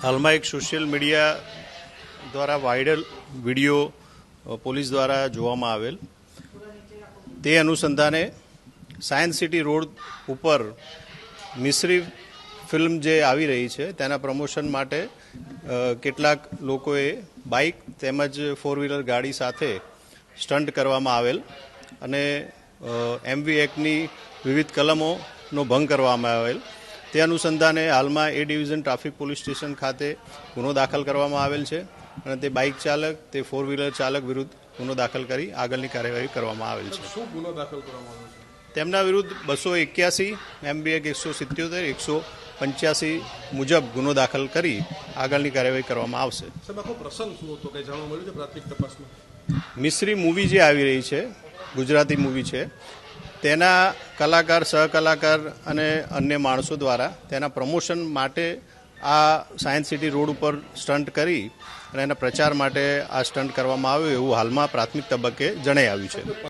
હાલમાં એક social media દ્વારા વાયરલ વિડીયો પોલીસ દ્વારા જોવામાં આવેલ, તે અનુસંધાને સાયન્સ સિટી રોડ ઉપર મિશ્રી ફિલ્મ જે આવી રહી છે તેના પ્રમોશન માટે કેટલાક લોકોએ બાઇક તેમજ ફોર વ્હીલર ગાડી સાથે સ્ટન્ટ કરવામાં આવેલ અને એમવી એક્ટની વિવિધ કલમોનો ભંગ કરવામાં આવેલ. તે અનુસંધાને હાલમાં એ ડિવિઝન ટ્રાફિક પોલીસ સ્ટેશન ખાતે ગુનો દાખલ કરવામાં આવેલ છે અને તે બાઇક ચાલક, તે ફોર વ્હીલર ચાલક વિરુદ્ધ ગુનો દાખલ કરી આગળની કાર્યવાહી કરવામાં આવેલ છે. શું ગુનો દાખલ કરવામાં આવ્યો છે? તેમના વિરુદ્ધ 281 MB એક્ટ 177 185 મુજબ ગુનો દાખલ કરી આગળની કાર્યવાહી કરવામાં આવશે. સાહેબ, આખો પ્રસંગ શું હતો કે જાણવા મળ્યું છે પ્રાથમિક તપાસમાં? મિશ્રી મૂવી જે આવી રહી છે, ગુજરાતી મૂવી છે, તેના કલાકાર, સહકલાકાર અને અન્ય માણસો દ્વારા તેના પ્રમોશન માટે આ સાયન્સ સિટી રોડ ઉપર સ્ટન્ટ કરી અને એના પ્રચાર માટે આ સ્ટન્ટ કરવામાં આવ્યો એવું હાલમાં પ્રાથમિક તબક્કે જણાઈ આવ્યું છે.